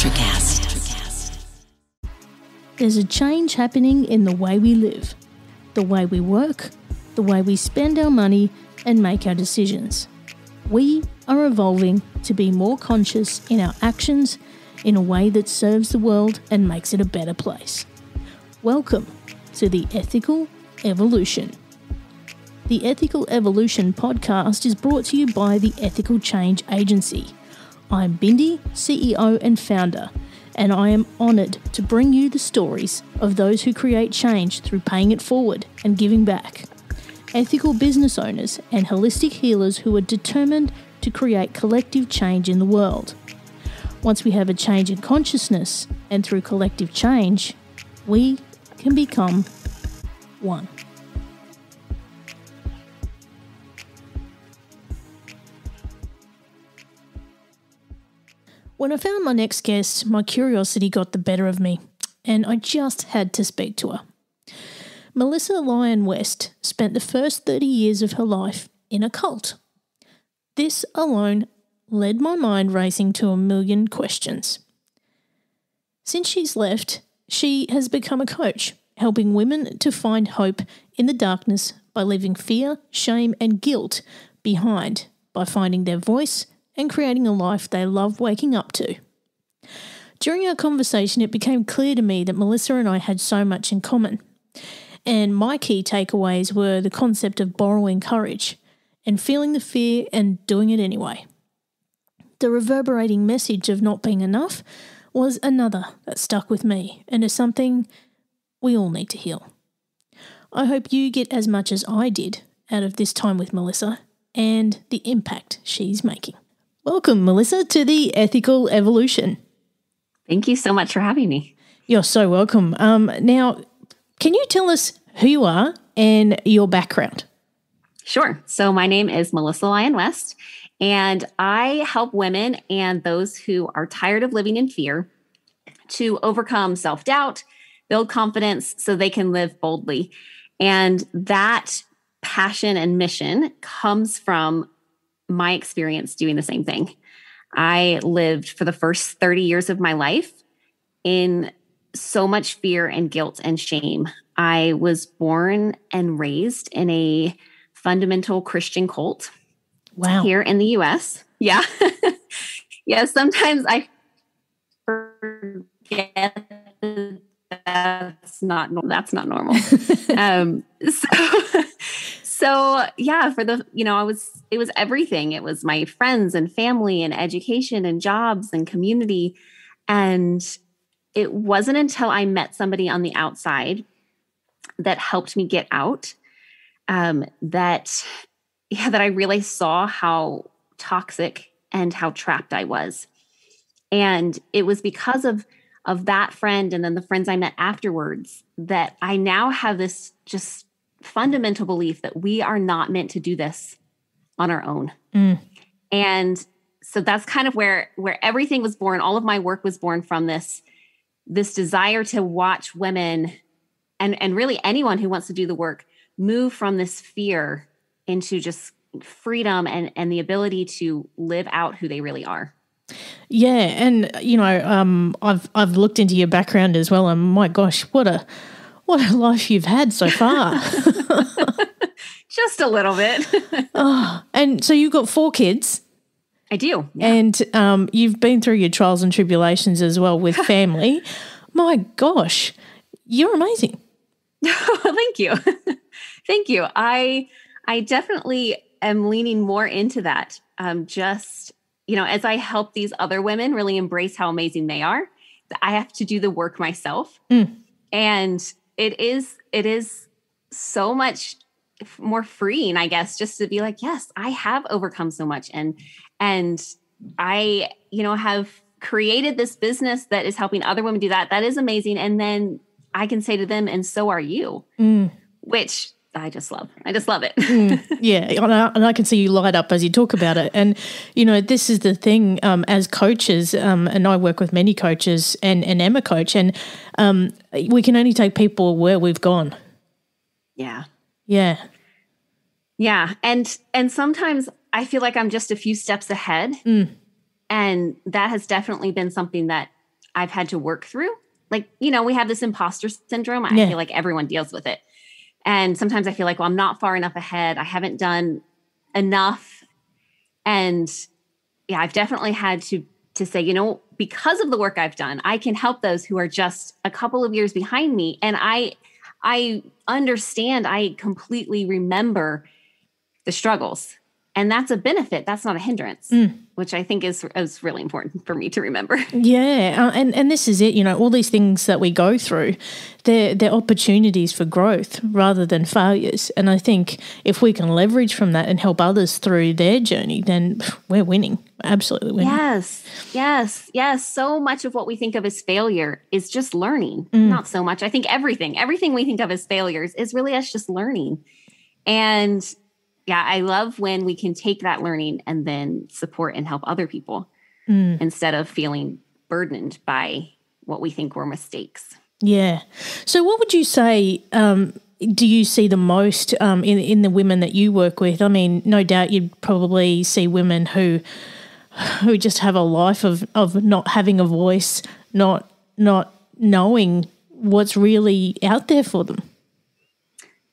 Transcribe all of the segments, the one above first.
Electrocast. There's a change happening in the way we live, the way we work, the way we spend our money and make our decisions. We are evolving to be more conscious in our actions in a way that serves the world and makes it a better place. Welcome to the Ethical Evolution. The Ethical Evolution podcast is brought to you by the Ethical Change Agency. I'm Bindi, CEO and founder, and I am honoured to bring you the stories of those who create change through paying it forward and giving back. Ethical business owners and holistic healers who are determined to create collective change in the world. Once we have a change in consciousness, and through collective change, we can become one. When I found my next guest, my curiosity got the better of me, and I just had to speak to her. Melissa Lyon West spent the first 30 years of her life in a cult. This alone led my mind racing to a million questions. Since she's left, she has become a coach, helping women to find hope in the darkness by leaving fear, shame, and guilt behind by finding their voice and creating a life they love waking up to. During our conversation, it became clear to me that Melissa and I had so much in common. And my key takeaways were the concept of borrowing courage and feeling the fear and doing it anyway. The reverberating message of not being enough was another that stuck with me and is something we all need to heal. I hope you get as much as I did out of this time with Melissa and the impact she's making. Welcome, Melissa, to the Ethical Evolution. Thank you so much for having me. You're so welcome. Now, can you tell us who you are and your background? Sure. So my name is Melissa Lyon West, and I help women and those who are tired of living in fear to overcome self-doubt, build confidence so they can live boldly. And that passion and mission comes from my experience doing the same thing. I lived for the first 30 years of my life in so much fear and guilt and shame. I was born and raised in a fundamental Christian cult. Wow. Here in the US. Yeah. Yeah. Sometimes I forget that's not normal. So yeah, it was everything. It was my friends and family and education and jobs and community. And it wasn't until I met somebody on the outside that helped me get out, that I really saw how toxic and how trapped I was. And it was because of that friend and then the friends I met afterwards that I now have this just fundamental belief that we are not meant to do this on our own. And so that's kind of where everything was born. All of my work was born from this desire to watch women and really anyone who wants to do the work move from this fear into just freedom and the ability to live out who they really are. Yeah, and I've looked into your background as well, and my gosh, what a life you've had so far. Just a little bit. And so you've got 4 kids. I do. Yeah. And you've been through your trials and tribulations as well with family. My gosh, you're amazing. Thank you. Thank you. I definitely am leaning more into that. As I help these other women really embrace how amazing they are, I have to do the work myself. And it is so much more freeing, I guess, just to be like, yes, I have overcome so much. And I, have created this business that is helping other women do that. That is amazing. And then I can say to them, and so are you, which I just love. I just love it. Yeah. And I can see you light up as you talk about it. And, this is the thing as coaches, and I work with many coaches and am a coach, and we can only take people where we've gone. Yeah. Yeah. Yeah. And sometimes I feel like I'm just a few steps ahead. And that has definitely been something that I've had to work through. Like, we have this imposter syndrome. I feel like everyone deals with it. And sometimes I feel like, well, I'm not far enough ahead. I haven't done enough. And yeah, I've definitely had to say, because of the work I've done, I can help those who are just a couple of years behind me. And I understand, I completely remember the struggles. And that's a benefit. That's not a hindrance, which I think is really important for me to remember. Yeah. And this is it, all these things that we go through, they're opportunities for growth rather than failures. And I think if we can leverage from that and help others through their journey, then we're winning. Absolutely winning. Yes. So much of what we think of as failure is just learning. Not so much. I think everything we think of as failures is really us just learning. And yeah, I love when we can take that learning and then support and help other people instead of feeling burdened by what we think were mistakes. Yeah. So what would you say do you see the most in the women that you work with? I mean, no doubt you'd probably see women who just have a life of not having a voice, not knowing what's really out there for them.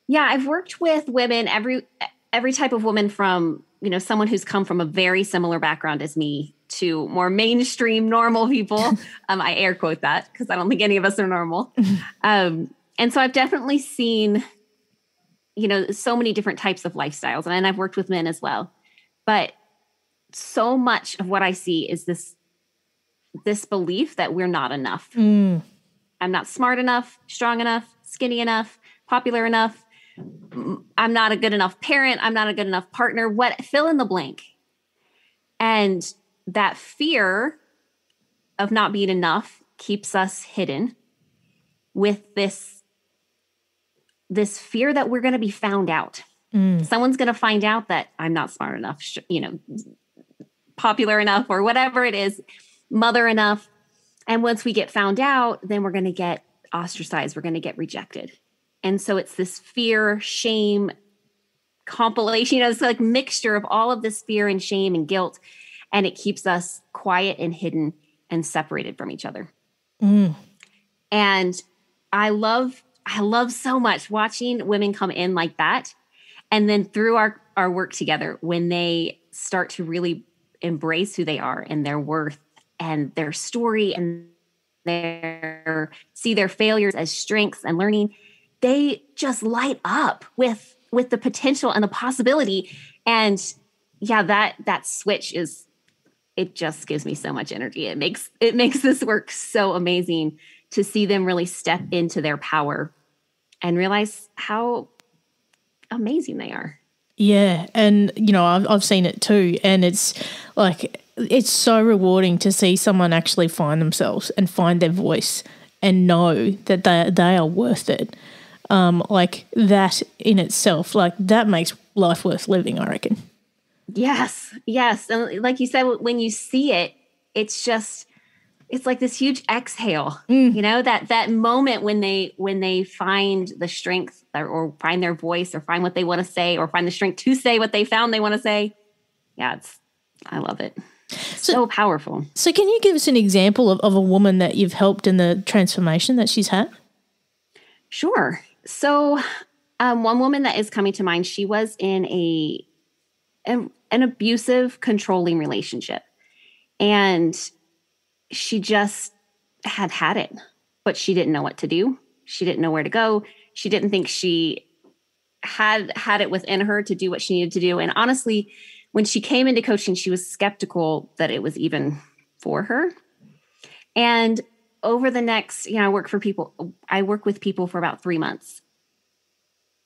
Yeah, I've worked with women, every type of woman from, someone who's come from a very similar background as me to more mainstream normal people. I air quote that because I don't think any of us are normal. And so I've definitely seen, so many different types of lifestyles, and I've worked with men as well. But so much of what I see is this belief that we're not enough. I'm not smart enough, strong enough, skinny enough, popular enough. I'm not a good enough parent. I'm not a good enough partner. Fill in the blank. And that fear of not being enough keeps us hidden with this fear that we're going to be found out. Someone's going to find out that I'm not smart enough, popular enough, or whatever it is, mother enough. And once we get found out, then we're going to get ostracized. We're going to get rejected. And so it's this fear, shame, compilation, it's like mixture of all of this fear and shame and guilt. And it keeps us quiet and hidden and separated from each other. And I love so much watching women come in like that. And then through our work together, when they start to really embrace who they are and their worth and their story and see their failures as strengths and learning, they just light up with the potential and the possibility. And yeah, that switch it just gives me so much energy. It makes this work so amazing to see them really step into their power and realize how amazing they are. Yeah. And, I've seen it too. And it's like, it's so rewarding to see someone actually find themselves and find their voice and know that they are worth it. Like that in itself, like that makes life worth living, I reckon. Yes. And like you said, when you see it, it's like this huge exhale, that moment when they find the strength or find their voice or find what they want to say or find the strength to say what they found they want to say. Yeah, I love it. So powerful. So can you give us an example of a woman that you've helped in the transformation that she's had? Sure. So one woman that is coming to mind, she was in an abusive, controlling relationship. And she just had it, but she didn't know what to do. She didn't know where to go. She didn't think she had it within her to do what she needed to do. And honestly, when she came into coaching, she was skeptical that it was even for her. And over the next, I work with people for about 3 months.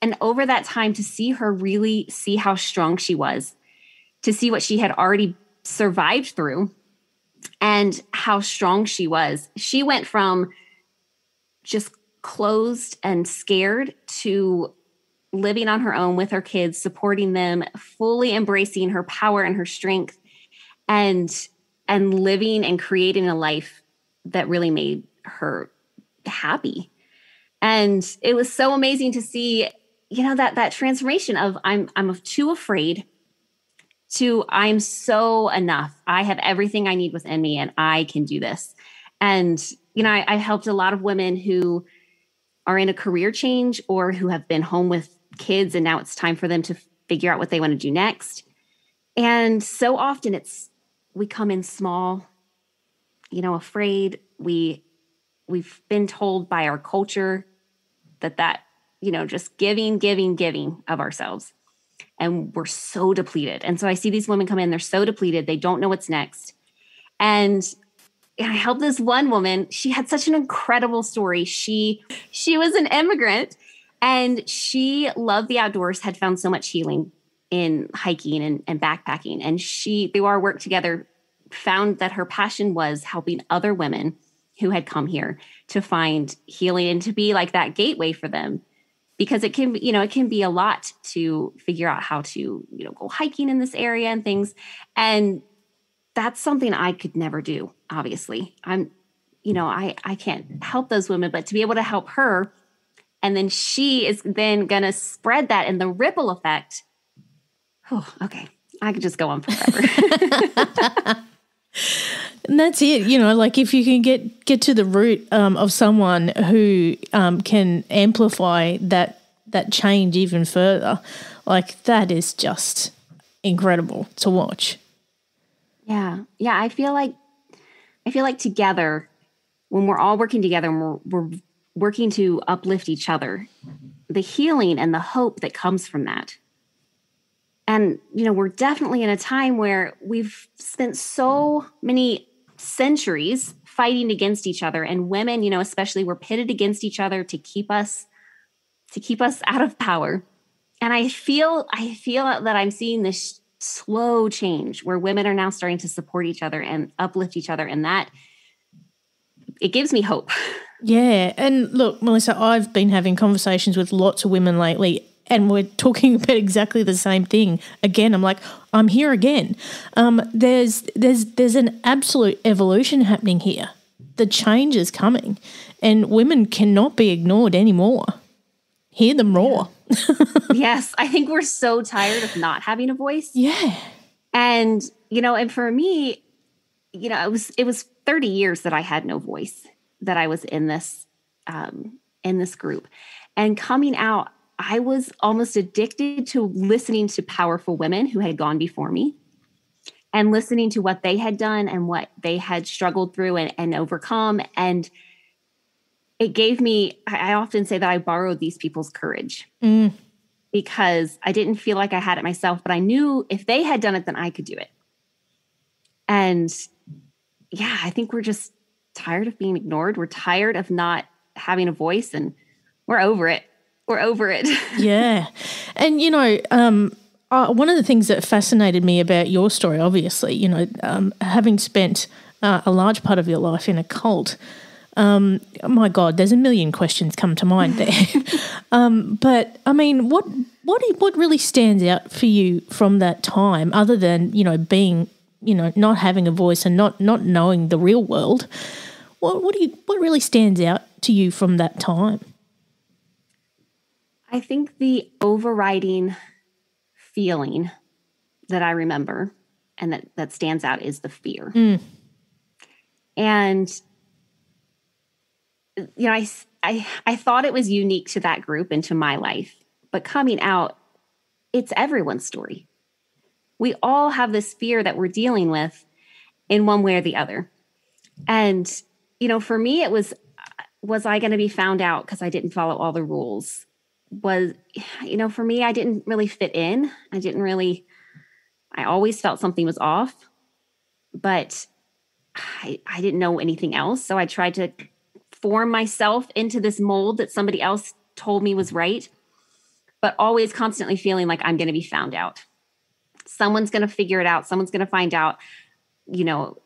And over that time, to see her really see how strong she was, to see what she had already survived through and how strong she was. She went from just closed and scared to living on her own with her kids, supporting them, fully embracing her power and her strength, and living and creating a life that really made her happy. And it was so amazing to see, that transformation of I'm too afraid to I'm so enough. I have everything I need within me and I can do this. And, I helped a lot of women who are in a career change or who have been home with kids and now it's time for them to figure out what they want to do next. And so often we come in small, afraid. We've been told by our culture that just giving of ourselves. And we're so depleted. And so I see these women come in, they're so depleted. They don't know what's next. And I helped this one woman. She had such an incredible story. She was an immigrant and she loved the outdoors, had found so much healing in hiking and backpacking. And through our work together, found that her passion was helping other women who had come here to find healing and to be like that gateway for them. Because it can be a lot to figure out how to, go hiking in this area and things. And that's something I could never do, obviously. I can't help those women, but to be able to help her, and then she is then going to spread that and the ripple effect. Oh, okay. I could just go on forever. And that's it, like if you can get to the root of someone who can amplify that change even further, like that is just incredible to watch. Yeah. Yeah. I feel like together, when we're all working together and we're working to uplift each other, the healing and the hope that comes from that. And, we're definitely in a time where we've spent so many centuries fighting against each other, and women, especially, were pitted against each other to keep us out of power. And I feel that I'm seeing this slow change where women are now starting to support each other and uplift each other. And that, it gives me hope. Yeah. And look, Melissa, I've been having conversations with lots of women lately, and we're talking about exactly the same thing. Again, I'm like, I'm here again. There's an absolute evolution happening here. The change is coming, and women cannot be ignored anymore. Hear them roar. Yes, I think we're so tired of not having a voice. Yeah. And, and for me, it was 30 years that I had no voice, that I was in this group. And coming out, I was almost addicted to listening to powerful women who had gone before me and listening to what they had done and what they had struggled through and overcome. And it gave me, I often say that I borrowed these people's courage because I didn't feel like I had it myself, but I knew if they had done it, then I could do it. And yeah, I think we're just tired of being ignored. We're tired of not having a voice, and we're over it. We're over it. Yeah. And, one of the things that fascinated me about your story, obviously, having spent a large part of your life in a cult, oh my God, there's a million questions come to mind there. But, I mean, what really stands out for you from that time, other than, being, not having a voice and not knowing the real world? What really stands out to you from that time? I think the overriding feeling that I remember and that stands out is the fear. And, I thought it was unique to that group and to my life, but coming out, it's everyone's story. We all have this fear that we're dealing with in one way or the other. And, for me, it was I going to be found out because I didn't follow all the rules? For me, I didn't really fit in. I always felt something was off, but I didn't know anything else. So I tried to form myself into this mold that somebody else told me was right, but always constantly feeling like I'm going to be found out. Someone's going to figure it out. Someone's going to find out. You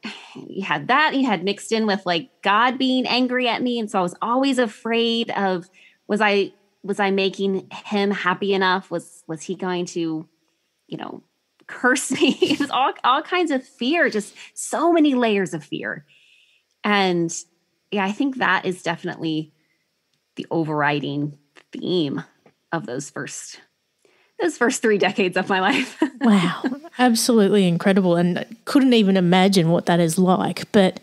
had that, you had mixed in with like God being angry at me. And so I was always afraid of, was I making him happy enough? Was he going to, curse me? It was all kinds of fear, just so many layers of fear. And yeah, I think that is definitely the overriding theme of those first those first 3 decades of my life. Wow, absolutely incredible, and couldn't even imagine what that is like. But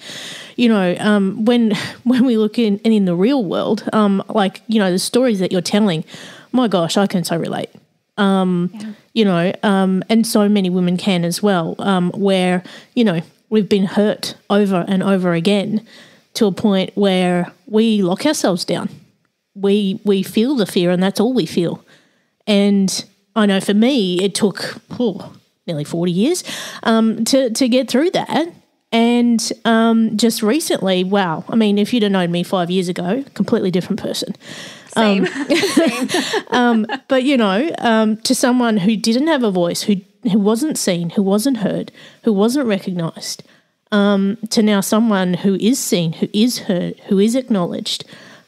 when we look in the real world, the stories that you're telling, my gosh, I can so relate. And so many women can as well, where we've been hurt over and over again to a point where we lock ourselves down. We feel the fear, and that's all we feel. And I know for me, it took nearly 40 years to get through that. And just recently, wow, I mean, if you'd have known me 5 years ago, completely different person. Same. But, to someone who didn't have a voice, who wasn't seen, who wasn't heard, who wasn't recognised, to now someone who is seen, who is heard, who is acknowledged,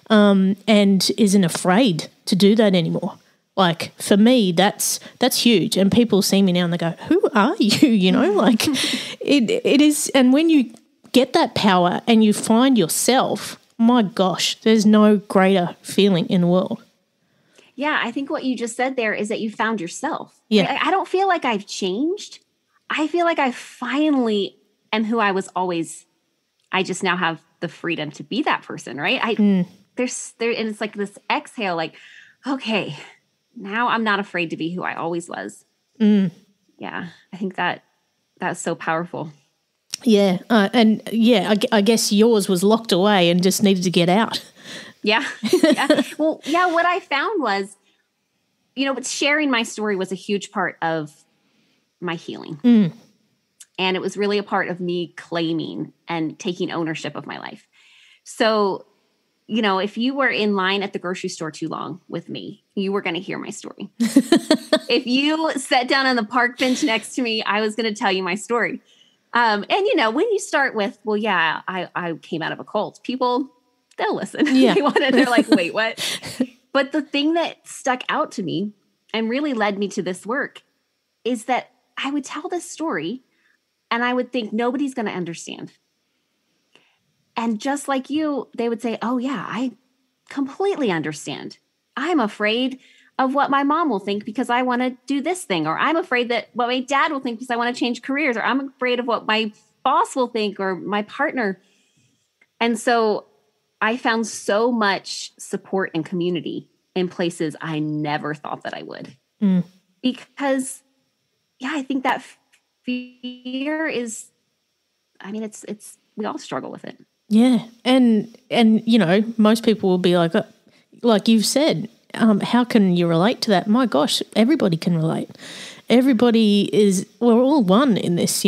and isn't afraid to do that anymore. Like, for me, that's huge. And people see me now and they go, who are you? Like it is. And when you get that power and you find yourself, my gosh, there's no greater feeling in the world. Yeah, I think what you just said there is that you found yourself. Yeah. I don't feel like I've changed. I feel like I finally am who I was always. I just now have the freedom to be that person, right? And it's like this exhale, like, okay, now I'm not afraid to be who I always was. Yeah, I think that's so powerful. Yeah. I guess yours was locked away and just needed to get out. Yeah. Yeah. Well, yeah, what I found was, but sharing my story was a huge part of my healing. And it was really a part of me claiming and taking ownership of my life. So, if you were in line at the grocery store too long with me, you were going to hear my story. If you sat down on the park bench next to me, I was going to tell you my story. And when you start with, well, yeah, I came out of a cult, people, they'll listen. Yeah. They're like, wait, what? But the thing that stuck out to me and really led me to this work is that I would tell this story and I would think nobody's going to understand. And just like you, they would say, oh yeah, I completely understand. I'm afraid of what my mom will think because I want to do this thing, or I'm afraid that what my dad will think because I want to change careers, or I'm afraid of what my boss will think or my partner. And so I found so much support and community in places I never thought that I would. Because I think that fear is, it's we all struggle with it. Yeah. And most people will be like you've said, how can you relate to that? My gosh, everybody can relate. We're all one in this,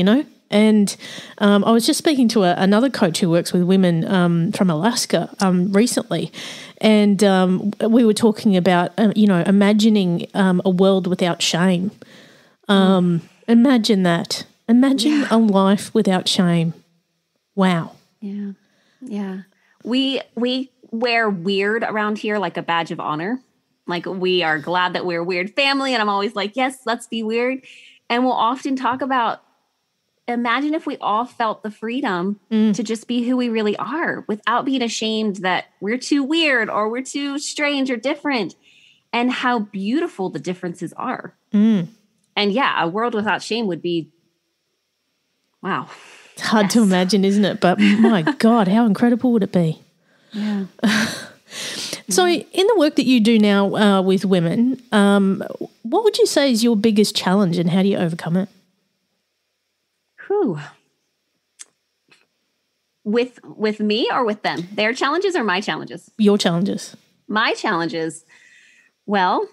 And I was just speaking to another coach who works with women from Alaska recently, and we were talking about, imagining a world without shame. Imagine that. Imagine a life without shame. Wow. Yeah. Yeah. We wear weird around here like a badge of honor. Like, we are glad that we're a weird family. And I'm always like, yes, let's be weird. And we'll often talk about, imagine if we all felt the freedom to just be who we really are without being ashamed that we're too weird or we're too strange or different, and how beautiful the differences are. And a world without shame would be, wow. It's hard to imagine, isn't it? But my God, how incredible would it be? Yeah. So in the work that you do now with women, what would you say is your biggest challenge and how do you overcome it? With me or with them? Their challenges or my challenges? Your challenges. My challenges, well,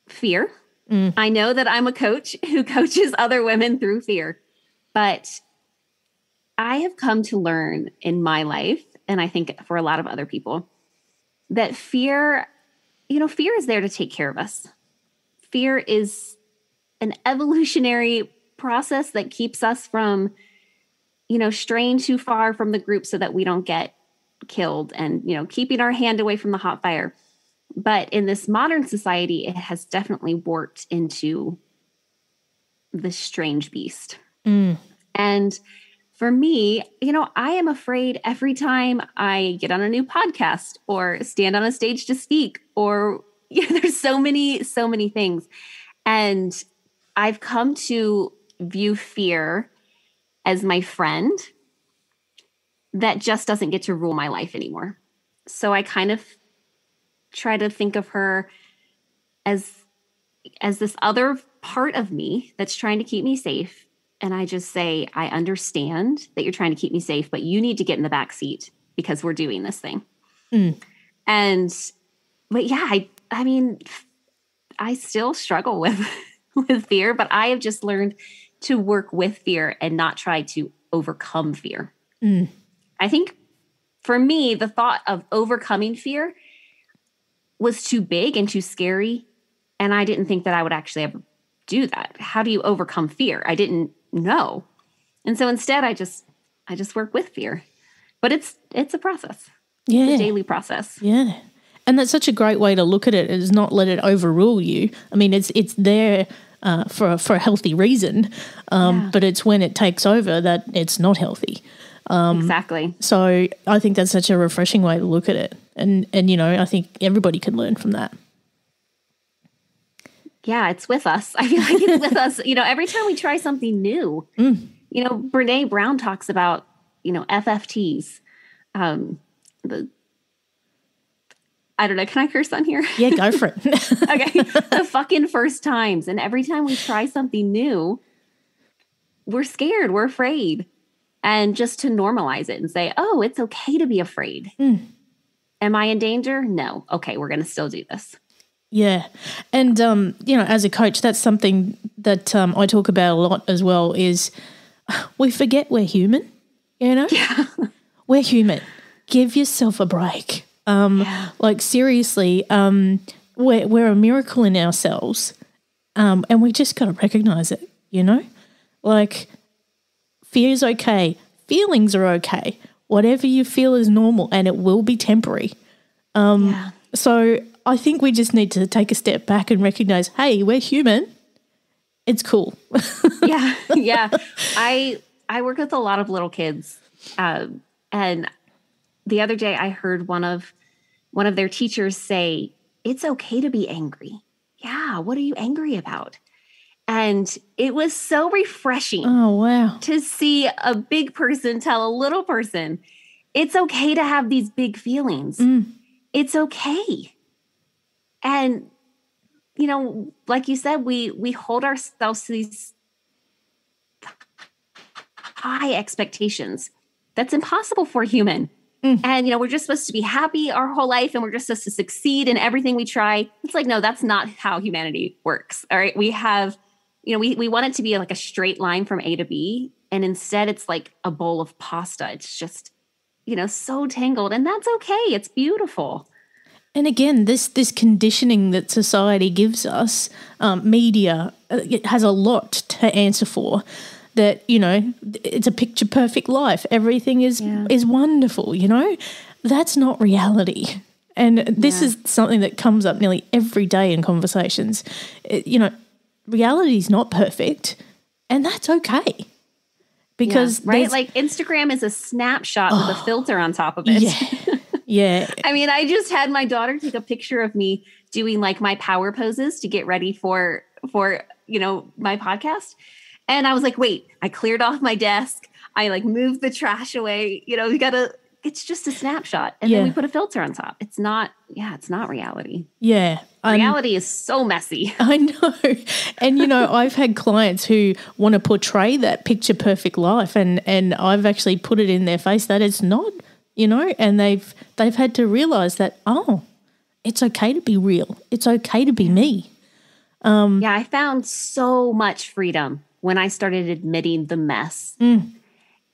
fear. I know that I'm a coach who coaches other women through fear, but I have come to learn in my life, and I think for a lot of other people, that fear is there to take care of us. Fear is an evolutionary process that keeps us from, straying too far from the group so that we don't get killed, and, keeping our hand away from the hot fire. But in this modern society, it has definitely warped into this strange beast. And for me, I am afraid every time I get on a new podcast or stand on a stage to speak, or there's so many things. And I've come to view fear as my friend that just doesn't get to rule my life anymore. So I kind of try to think of her as this other part of me that's trying to keep me safe. And I just say, I understand that you're trying to keep me safe, but you need to get in the back seat because we're doing this thing. But yeah, I mean, I still struggle with fear, but I have just learned to work with fear and not try to overcome fear. I think for me, the thought of overcoming fear was too big and too scary. And I didn't think that I would actually ever do that. How do you overcome fear? I didn't know. And so instead I just work with fear. But it's a process. Yeah. It's a daily process. Yeah. And that's such a great way to look at it, is not let it overrule you. I mean, it's there for a healthy reason, but it's when it takes over that it's not healthy. Exactly. So I think that's such a refreshing way to look at it. And you know, I think everybody can learn from that. Yeah, it's with us. I feel like it's with us. You know, every time we try something new, you know, Brene Brown talks about, you know, FFTs. I don't know. Can I curse on here? Yeah, go for it. Okay. The fucking first times. And every time we try something new, we're scared. We're afraid. And just to normalize it and say, oh, it's okay to be afraid. Am I in danger? No. Okay, we're going to still do this. Yeah. And, you know, as a coach, that's something that I talk about a lot as well, is we forget we're human, you know? Yeah. We're human. Give yourself a break. Like, seriously, we're a miracle in ourselves, and we just got to recognize it, you know? Like, fear is okay. Feelings are okay. Whatever you feel is normal, and it will be temporary. So I think we just need to take a step back and recognize, hey, we're human. It's cool. Yeah. I work with a lot of little kids, and the other day I heard one of their teachers say, it's okay to be angry. Yeah. What are you angry about? And it was so refreshing. Oh, wow. To see a big person tell a little person, it's okay to have these big feelings. It's okay. And, you know, like you said, we hold ourselves to these high expectations. That's impossible for a human. And, you know, we're just supposed to be happy our whole life, and we're just supposed to succeed in everything we try. It's like, no, that's not how humanity works. All right. We have, you know, we want it to be like a straight line from A to B. And instead it's like a bowl of pasta. It's just, you know, so tangled, and that's okay. It's beautiful. And again, this conditioning that society gives us, media, it has a lot to answer for. That, you know, it's a picture perfect life. Everything is wonderful, you know. That's not reality. And this is something that comes up nearly every day in conversations. You know, reality is not perfect, and that's okay. Because right? Like Instagram is a snapshot with a filter on top of it. Yeah. I mean, I just had my daughter take a picture of me doing like my power poses to get ready for, you know, my podcast. And I was like, wait, I cleared off my desk. I like moved the trash away. You know, it's just a snapshot. And then we put a filter on top. It's not reality. Yeah. Reality is so messy. I know. And, you know, I've had clients who want to portray that picture perfect life, and I've actually put it in their face that it's not, you know, and they've had to realize that, oh, it's okay to be real. It's okay to be me. I found so much freedom when I started admitting the mess.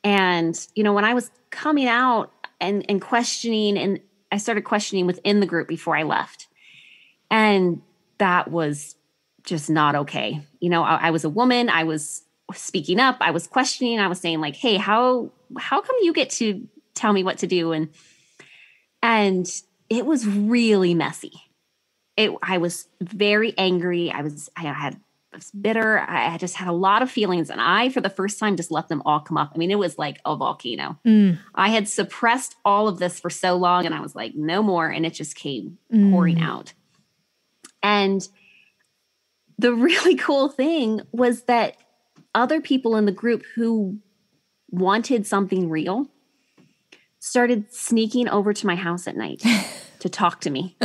And, you know, when I was coming out and questioning, and I started questioning within the group before I left. And that was just not okay. You know, I was a woman. I was speaking up. I was questioning. I was saying like, hey, how come you get to tell me what to do? And it was really messy. I was very angry. I was bitter. I just had a lot of feelings, and I, for the first time, just let them all come up. I mean, it was like a volcano. I had suppressed all of this for so long, and I was like, no more. And it just came pouring out. And the really cool thing was that other people in the group who wanted something real started sneaking over to my house at night to talk to me.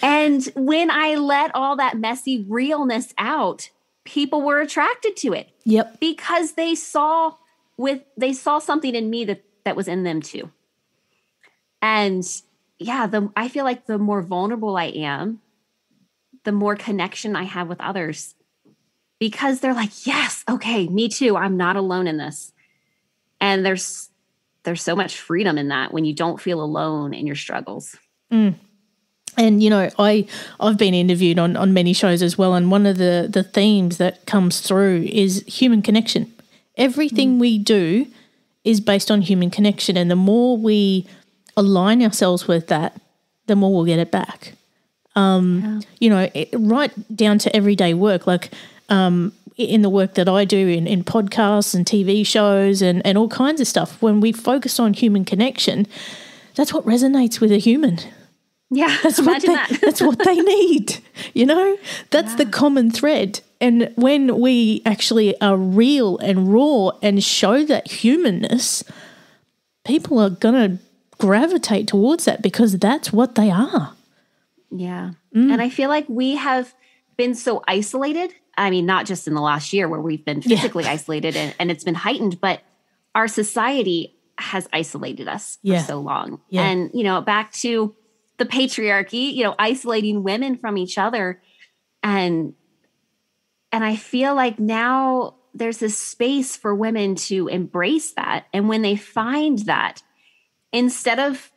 And when I let all that messy realness out, people were attracted to it. Yep. Because they saw something in me that was in them too. And yeah, I feel like the more vulnerable I am, the more connection I have with others, because they're like, yes, okay, me too. I'm not alone in this. And there's so much freedom in that when you don't feel alone in your struggles. Mm. And, you know, I've been interviewed on many shows as well, and one of the themes that comes through is human connection. Everything we do is based on human connection, and the more we align ourselves with that, the more we'll get it back. You know, right down to everyday work, like in the work that I do in podcasts and TV shows and all kinds of stuff, when we focus on human connection, that's what resonates with a human. Yeah, that's what they need, you know? That's the common thread. And when we actually are real and raw and show that humanness, people are going to gravitate towards that because that's what they are. Yeah. And I feel like we have been so isolated. I mean, not just in the last year where we've been physically isolated and it's been heightened, but our society has isolated us for so long. Yeah. And, you know, back to the patriarchy, you know, isolating women from each other. And I feel like now there's this space for women to embrace that. And when they find that, instead of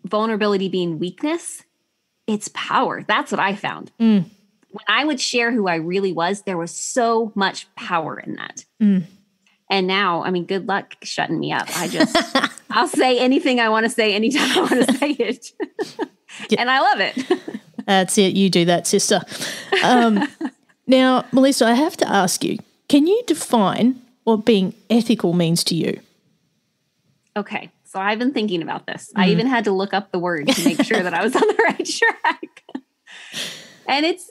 vulnerability being weakness, it's power. That's what I found. When I would share who I really was, there was so much power in that. And now, I mean, good luck shutting me up. I'll say anything I want to say anytime I want to say it. And I love it. That's it. You do that, sister. Now, Melissa, I have to ask you, can you define what being ethical means to you? Okay. So I've been thinking about this. I even had to look up the word to make sure that I was on the right track. And it's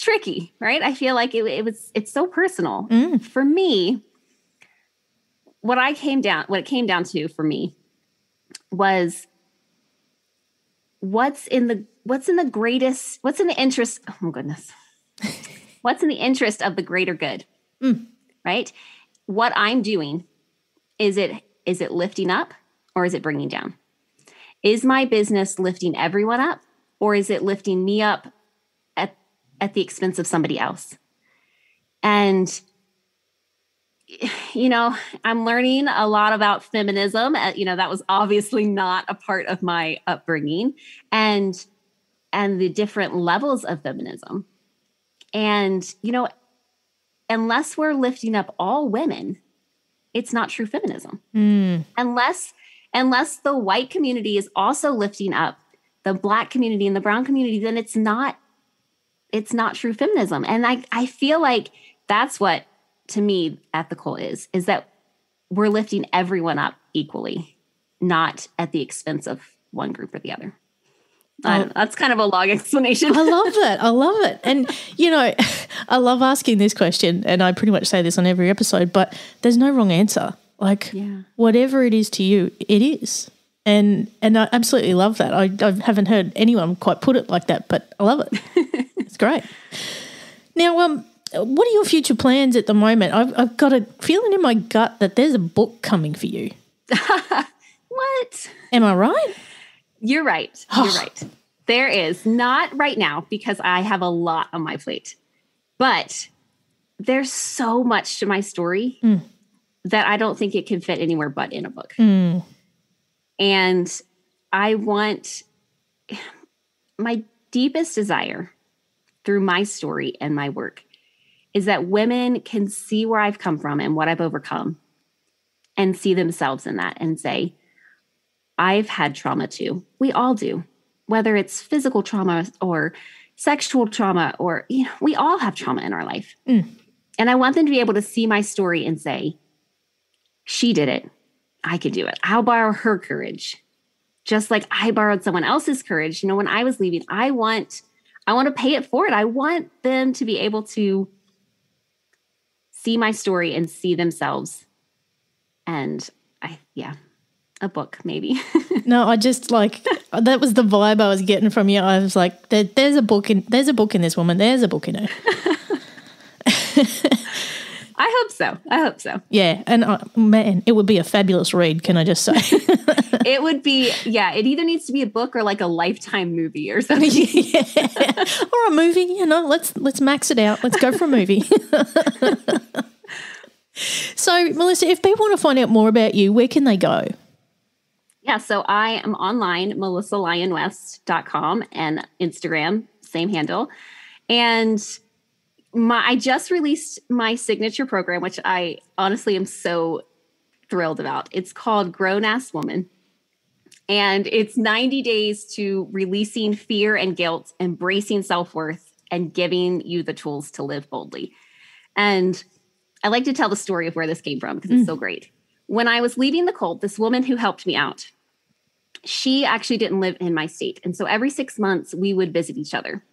tricky, right? I feel like it's so personal. For me, what it came down to for me was what's in the interest, oh my goodness. What's in the interest of the greater good? Right? What I'm doing, is it lifting up or is it bringing down? Is my business lifting everyone up or is it lifting me up at the expense of somebody else? And, you know, I'm learning a lot about feminism. You know, that was obviously not a part of my upbringing and the different levels of feminism. And, you know, unless we're lifting up all women, it's not true feminism. Unless the white community is also lifting up the Black community and the brown community, then it's not true feminism. And I feel like that's what, to me, ethical is that we're lifting everyone up equally, not at the expense of one group or the other. That's kind of a long explanation. I love it. And, you know, I love asking this question, and I pretty much say this on every episode, but there's no wrong answer. Like, whatever it is to you, it is. And I absolutely love that. I haven't heard anyone quite put it like that, but I love it. It's great. Now, what are your future plans at the moment? I've got a feeling in my gut that there's a book coming for you. What? Am I right? You're right. You're right. There is. Not right now because I have a lot on my plate. But there's so much to my story that I don't think it can fit anywhere but in a book. And I want my deepest desire through my story and my work is that women can see where I've come from and what I've overcome and see themselves in that and say, I've had trauma too. We all do, whether it's physical trauma or sexual trauma or, you know, we all have trauma in our life. And I want them to be able to see my story and say, she did it. I could do it. I'll borrow her courage. Just like I borrowed someone else's courage. You know, when I was leaving, I want I want to pay it forward. I want them to be able to see my story and see themselves. And a book maybe. No, I just like, that was the vibe I was getting from you. I was like, there's a book in this woman. There's a book in her. I hope so. Yeah. And man, it would be a fabulous read. Can I just say? It would be, it either needs to be a book or like a Lifetime movie or something. Yeah. Or a movie, let's max it out. Let's go for a movie. So, Melissa, if people want to find out more about you, where can they go? Yeah, so I am online, melissalyonwest.com, and Instagram, same handle. And I just released my signature program, which I honestly am so thrilled about. It's called Grown Ass Woman. And it's 90 days to releasing fear and guilt, embracing self-worth, and giving you the tools to live boldly. And I like to tell the story of where this came from because it's so great. When I was leaving the cult, this woman who helped me out, she actually didn't live in my state. And so every 6 months we would visit each other.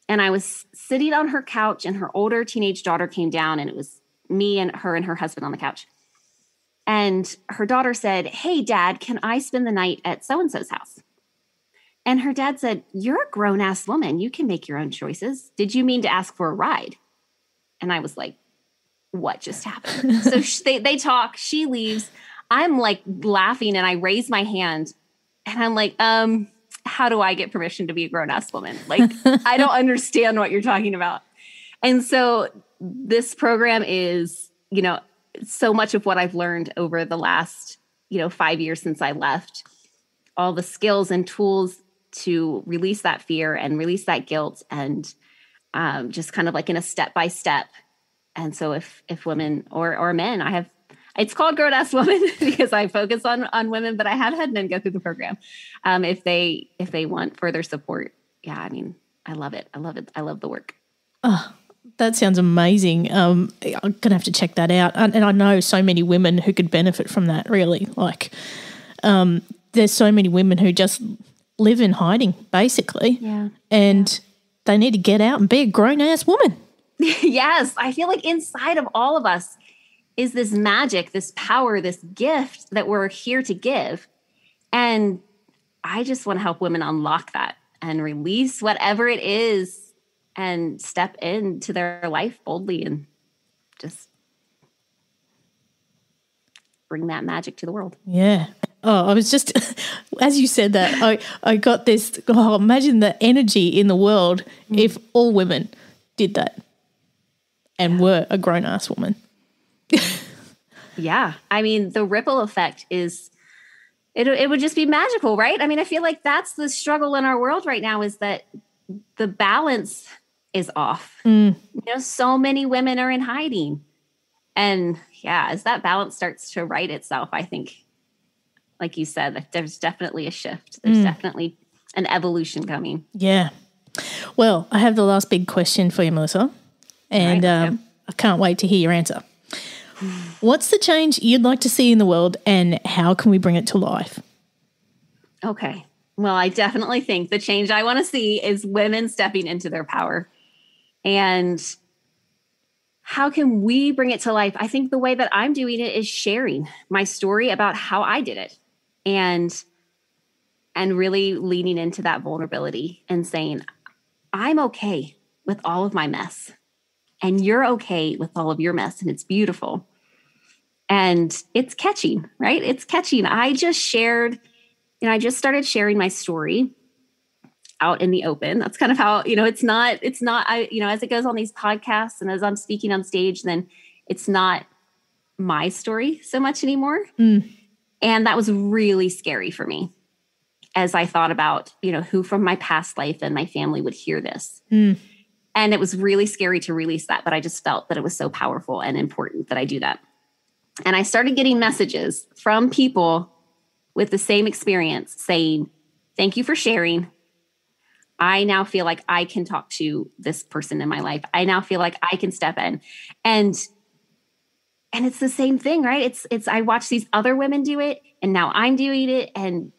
And I was sitting on her couch and her older teenage daughter came down, and it was me and her husband on the couch. And her daughter said, "Hey, Dad, can I spend the night at so-and-so's house?" And her dad said, "You're a grown-ass woman. You can make your own choices. Did you mean to ask for a ride?" And I was like, what just happened? So they talk, she leaves. I'm like laughing, and I raise my hand and I'm like, how do I get permission to be a grown-ass woman? Like, I don't understand what you're talking about. And so this program is, so much of what I've learned over the last, 5 years since I left, all the skills and tools to release that fear and release that guilt, and just kind of like in a step-by-step. And so if women or men, it's called Grown Ass Woman because I focus on women, but I have had men go through the program. If they want further support. Yeah. I mean, I love it. I love it. I love the work. Oh, that sounds amazing. I'm going to have to check that out. And I know so many women who could benefit from that, really. Like, there's so many women who just live in hiding, basically. Yeah. And they need to get out and be a grown-ass woman. Yes. I feel like inside of all of us is this magic, this power, this gift that we're here to give. And I just want to help women unlock that and release whatever it is and step into their life boldly and just bring that magic to the world. Yeah. Oh, I was just, as you said that, I got this, imagine the energy in the world if all women did that and were a grown-ass woman. Yeah. I mean, the ripple effect is, it would just be magical, right? I mean, I feel like that's the struggle in our world right now, is that the balance is off. So many women are in hiding. And as that balance starts to right itself, I think, like you said, that there's definitely a shift. There's definitely an evolution coming. Yeah. Well, I have the last big question for you, Melissa, and I can't wait to hear your answer. What's the change you'd like to see in the world, and how can we bring it to life? Okay. Well, I definitely think the change I want to see is women stepping into their power. And how can we bring it to life? I think the way that I'm doing it is sharing my story about how I did it, and really leaning into that vulnerability and saying, I'm okay with all of my mess, and you're okay with all of your mess, and it's beautiful. And it's catching, right? It's catching. I just shared, I just started sharing my story out in the open. That's kind of how, it's not, as it goes on these podcasts and as I'm speaking on stage, then it's not my story so much anymore. And that was really scary for me as I thought about, who from my past life and my family would hear this. And it was really scary to release that, but I just felt that it was so powerful and important that I do that. And I started getting messages from people with the same experience saying, thank you for sharing. I now feel like I can talk to this person in my life. I now feel like I can step in. And it's the same thing, right? It's I watch these other women do it, and now I'm doing it. And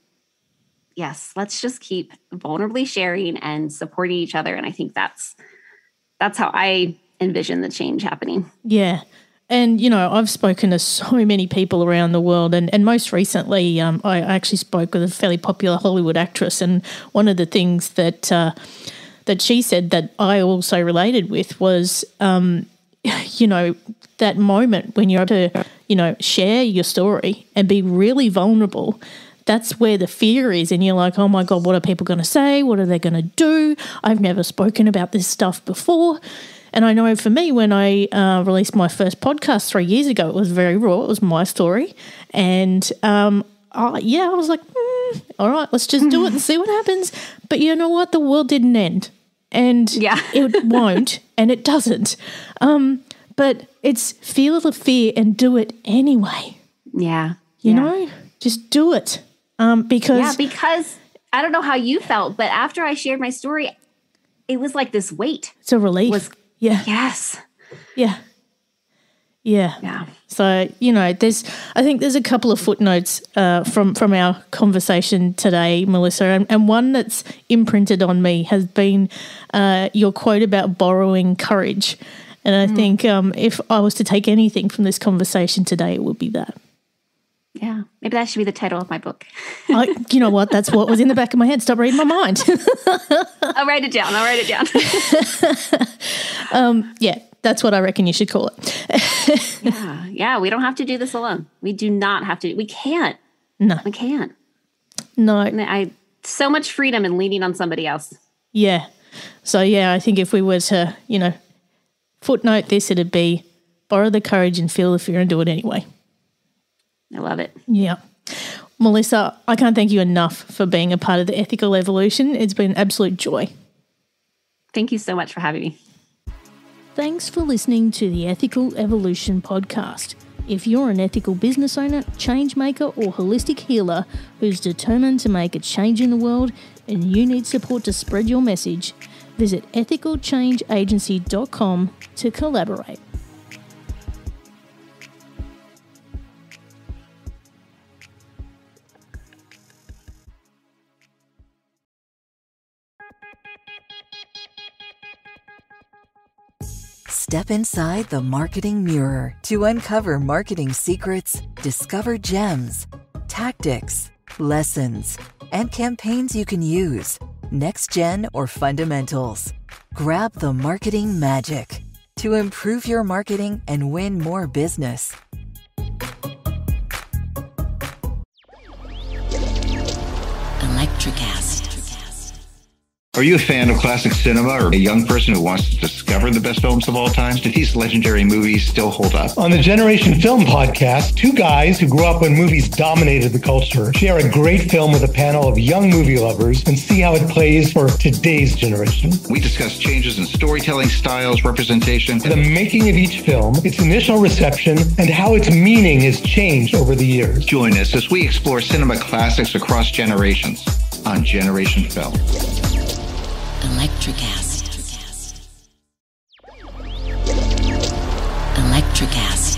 yes, let's just keep vulnerably sharing and supporting each other. And I think that's how I envision the change happening. Yeah. And, I've spoken to so many people around the world, and most recently I actually spoke with a fairly popular Hollywood actress, and one of the things that she said that I also related with was, that moment when you're able to, share your story and be really vulnerable. That's where the fear is, and you're like, oh my God, what are people going to say? What are they going to do? I've never spoken about this stuff before. And I know for me, when I released my first podcast 3 years ago, it was very raw. It was my story. And I was like, all right, let's just do it and see what happens. But you know what? The world didn't end. And it won't, and it doesn't. But it's feel the fear and do it anyway. Yeah. You know, just do it. Because I don't know how you felt, but after I shared my story, it was like this weight. It's a relief. Yes. Yeah. So, I think there's a couple of footnotes from our conversation today, Melissa, and one that's imprinted on me has been your quote about borrowing courage. And I think if I was to take anything from this conversation today, it would be that. Yeah, maybe that should be the title of my book. You know what? That's what was in the back of my head. Stop reading my mind. I'll write it down. Yeah, that's what I reckon you should call it. Yeah. We don't have to do this alone. We do not have to. We can't. No. We can't. No. So much freedom in leaning on somebody else. Yeah. So, I think if we were to, footnote this, it'd be borrow the courage and feel the fear and do it anyway. I love it. Yeah. Melissa, I can't thank you enough for being a part of the Ethical Evolution. It's been an absolute joy. Thank you so much for having me. Thanks for listening to the Ethical Evolution podcast. If you're an ethical business owner, change maker, or holistic healer who's determined to make a change in the world and you need support to spread your message, visit ethicalchangeagency.com to collaborate. Step inside the marketing mirror to uncover marketing secrets, discover gems, tactics, lessons, and campaigns you can use, next gen or fundamentals. Grab the marketing magic to improve your marketing and win more business. Electricast. Are you a fan of classic cinema or a young person who wants to discover the best films of all time? Do these legendary movies still hold up? On the Generation Film podcast, two guys who grew up when movies dominated the culture share a great film with a panel of young movie lovers and see how it plays for today's generation. We discuss changes in storytelling styles, representation, the making of each film, its initial reception, and how its meaning has changed over the years. Join us as we explore cinema classics across generations on Generation Film. Electricast. Electricast.